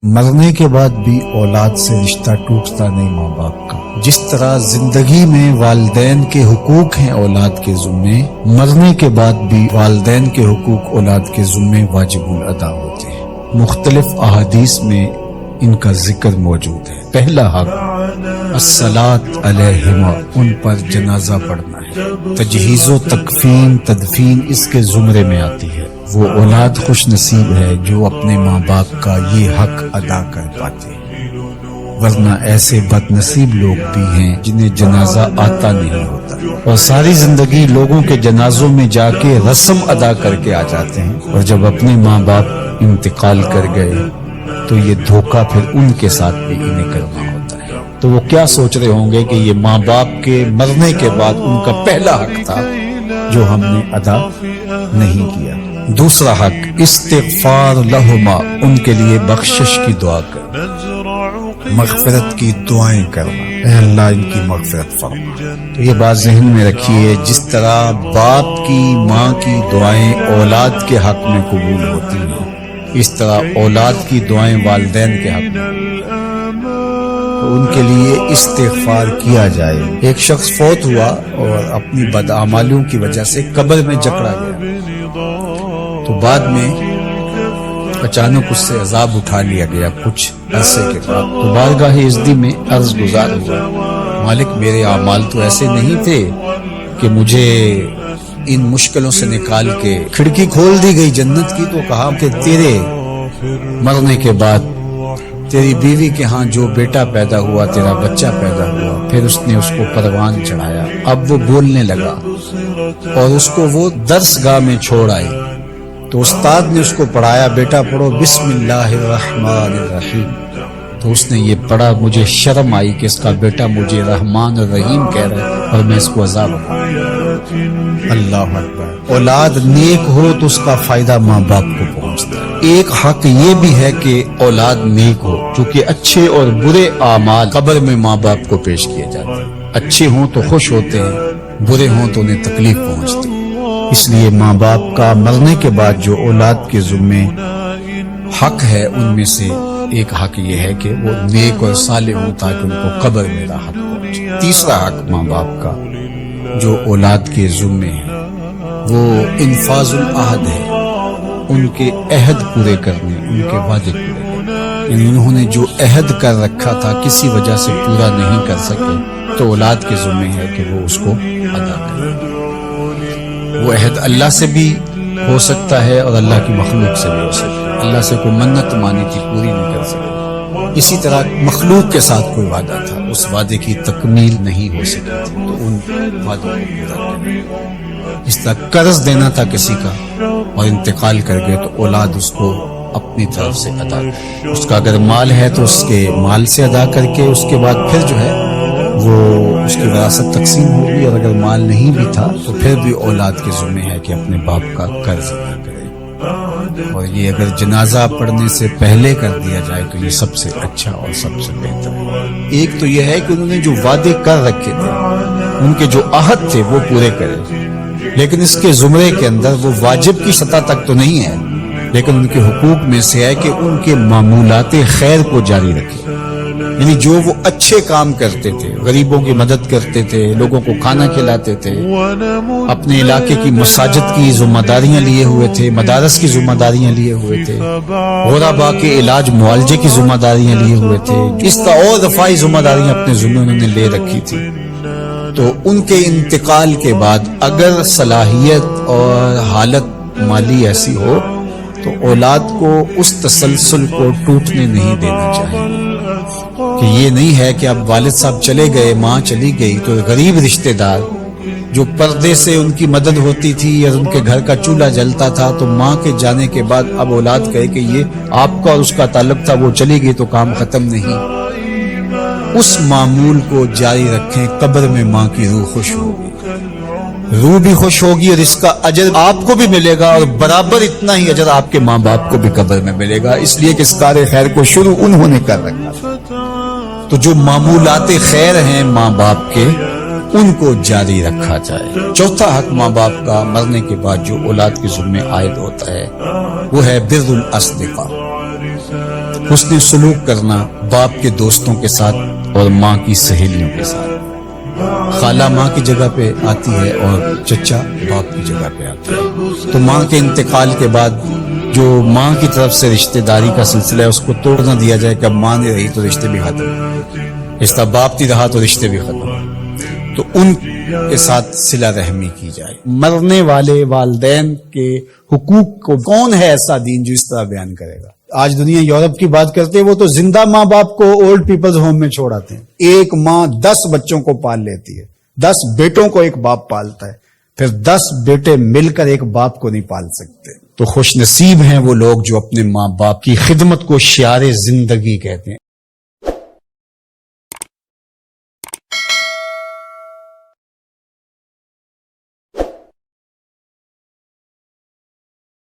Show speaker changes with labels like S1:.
S1: مرنے کے بعد بھی اولاد سے رشتہ ٹوٹتا نہیں ماں باپ کا۔ جس طرح زندگی میں والدین کے حقوق ہیں اولاد کے ذمے، مرنے کے بعد بھی والدین کے حقوق اولاد کے ذمے واجب الادا ہوتے ہیں۔ مختلف احادیث میں ان کا ذکر موجود ہے۔ پہلا حق الصلاۃ علیہما، ان پر جنازہ پڑھنا ہے۔ تجہیز و تکفین تدفین اس کے زمرے میں آتی ہے۔ وہ اولاد خوش نصیب ہے جو اپنے ماں باپ کا یہ حق ادا کر پاتے ہیں، ورنہ ایسے بد نصیب لوگ بھی ہیں جنہیں جنازہ آتا نہیں ہوتا اور ساری زندگی لوگوں کے جنازوں میں جا کے رسم ادا کر کے آ جاتے ہیں، اور جب اپنے ماں باپ انتقال کر گئے تو یہ دھوکہ پھر ان کے ساتھ بھی انہیں کرنا ہوتا ہے۔ تو وہ کیا سوچ رہے ہوں گے کہ یہ ماں باپ کے مرنے کے بعد ان کا پہلا حق تھا جو ہم نے ادا نہیں کیا۔ دوسرا حق استغفار لہما، ان کے لیے بخشش کی دعا کرنا، مغفرت کی دعائیں کرنا، اے اللہ ان کی مغفرت فرما۔ تو یہ بات ذہن میں رکھیے، جس طرح باپ کی ماں کی دعائیں اولاد کے حق میں قبول ہوتی ہیں، اس طرح اولاد کی دعائیں والدین کے حق میں، تو ان کے لیے استغفار کیا جائے۔ ایک شخص فوت ہوا اور اپنی بدعمالیوں کی وجہ سے قبر میں جکڑا گیا، تو بعد میں اچانک اس سے عذاب اٹھا لیا گیا کچھ عرصے کے بعد، تو بارگاہ عزتی میں عرض گزار ہوا، مالک میرے اعمال تو ایسے نہیں تھے کہ مجھے ان مشکلوں سے نکال کے کھڑکی کھول دی گئی جنت کی، تو کہا کہ تیرے مرنے کے بعد تیری بیوی کے ہاں جو بیٹا پیدا ہوا، تیرا بچہ پیدا ہوا، پھر اس نے اس کو پروان چڑھایا، اب وہ بولنے لگا اور اس کو وہ درس گاہ میں چھوڑ آئی، تو استاد نے اس کو پڑھایا، بیٹا پڑھو بسم اللہ الرحمن الرحیم، تو اس نے یہ پڑھا، مجھے شرم آئی کہ اس کا بیٹا مجھے رحمان الرحیم کہہ رہا ہے اور میں اس کو عذاب دوں۔ اللہ اکبر۔ اولاد نیک ہو تو اس کا فائدہ ماں باپ کو پہنچتا ہے۔ ایک حق یہ بھی ہے کہ اولاد نیک ہو، چونکہ اچھے اور برے اعمال قبر میں ماں باپ کو پیش کیے جاتے ہیں، اچھے ہوں تو خوش ہوتے ہیں، برے ہوں تو انہیں تکلیف پہنچتی ہے۔ اس لیے ماں باپ کا مرنے کے بعد جو اولاد کے ذمے حق ہے، ان میں سے ایک حق یہ ہے کہ وہ نیک اور صالح ہوں تاکہ ان کو قبر میں راحت پہنچے۔ تیسرا حق ماں باپ کا جو اولاد کے ذمے ہے وہ انفاذ العہد ہے، ان کے عہد پورے کرنے، ان کے وعدے پورے کرنے، یعنی انہوں نے جو عہد کر رکھا تھا کسی وجہ سے پورا نہیں کر سکے تو اولاد کے ذمے ہے کہ وہ اس کو ادا کرے۔ وہ عہد اللہ سے بھی ہو سکتا ہے اور اللہ کی مخلوق سے بھی ہو سکتا ہے۔ اللہ سے کوئی منت مانی تھی، پوری نہیں کر سکے، اسی طرح مخلوق کے ساتھ کوئی وعدہ تھا، اس وعدے کی تکمیل نہیں ہو سکی تھی تو ان وعدوں کو پورا کرنا۔ اس طرح قرض دینا تھا کسی کا اور انتقال کر گئے تو اولاد اس کو اپنی طرف سے ادا کرے، اس کا اگر مال ہے تو اس کے مال سے ادا کر کے اس کے بعد پھر جو ہے وہ اس کی وراثت تقسیم ہوگی، اور اگر مال نہیں بھی تھا تو پھر بھی اولاد کے ذمہ ہے کہ اپنے باپ کا قرض ادا کرے، اور یہ اگر جنازہ پڑھنے سے پہلے کر دیا جائے تو یہ سب سے اچھا اور سب سے بہتر ہے۔ ایک تو یہ ہے کہ انہوں نے جو وعدے کر رکھے تھے، ان کے جو عہد تھے وہ پورے کرے، لیکن اس کے زمرے کے اندر وہ واجب کی سطح تک تو نہیں ہے، لیکن ان کے حقوق میں سے ہے کہ ان کے معمولات خیر کو جاری رکھے، یعنی جو وہ اچھے کام کرتے تھے، غریبوں کی مدد کرتے تھے، لوگوں کو کھانا کھلاتے تھے، اپنے علاقے کی مساجد کی ذمہ داریاں لیے ہوئے تھے، مدارس کی ذمہ داریاں لیے ہوئے تھے، غرباء کے علاج معالجے کی ذمہ داریاں لیے ہوئے تھے، اس طرح اور دفاعی ذمہ داریاں اپنے ذمہ انہوں نے لے رکھی تھی، تو ان کے انتقال کے بعد اگر صلاحیت اور حالت مالی ایسی ہو تو اولاد کو اس تسلسل کو ٹوٹنے نہیں دینا چاہیے، کہ یہ نہیں ہے کہ اب والد صاحب چلے گئے، ماں چلی گئی تو غریب رشتہ دار جو پردے سے ان کی مدد ہوتی تھی یا ان کے گھر کا چولہا جلتا تھا، تو ماں کے جانے کے بعد اب اولاد کہے کہ یہ آپ کا اور اس کا تعلق تھا، وہ چلی گئی تو کام ختم نہیں۔ اس معمول کو جاری رکھیں، قبر میں ماں کی روح خوش ہوگی، روح بھی خوش ہوگی، اور اس کا اجر آپ کو بھی ملے گا، اور برابر اتنا ہی اجر آپ کے ماں باپ کو بھی قبر میں ملے گا، اس لیے کہ اس کار خیر کو شروع انہوں نے کر رکھا تھا۔ تو جو معمولات خیر ہیں ماں باپ کے، ان کو جاری رکھا جائے۔ چوتھا حق ماں باپ کا مرنے کے بعد جو اولاد کے ذمہ عائد ہوتا ہے وہ ہے بر الاصدقاء، حسن سلوک کرنا باپ کے دوستوں کے ساتھ اور ماں کی سہیلیوں کے ساتھ۔ خالہ ماں کی جگہ پہ آتی ہے اور چچا باپ کی جگہ پہ آتا ہے۔ تو ماں کے انتقال کے بعد جو ماں کی طرف سے رشتہ داری کا سلسلہ ہے اس کو توڑ نہ دیا جائے کہ اب ماں نہیں رہی تو رشتے بھی ختم، اس طرح باپ نہیں رہا تو رشتے بھی ختم، تو ان کے ساتھ صلہ رحمی کی جائے۔ مرنے والے والدین کے حقوق کو کون ہے ایسا دین جو اس طرح بیان کرے گا؟ آج دنیا یورپ کی بات کرتے ہیں، وہ تو زندہ ماں باپ کو اولڈ پیپلز ہوم میں چھوڑ آتے ہیں۔ ایک ماں 10 بچوں کو پال لیتی ہے، 10 بیٹوں کو ایک باپ پالتا ہے، پھر 10 بیٹے مل کر ایک باپ کو نہیں پال سکتے۔ تو خوش نصیب ہیں وہ لوگ جو اپنے ماں باپ کی خدمت کو شعار زندگی کہتے ہیں۔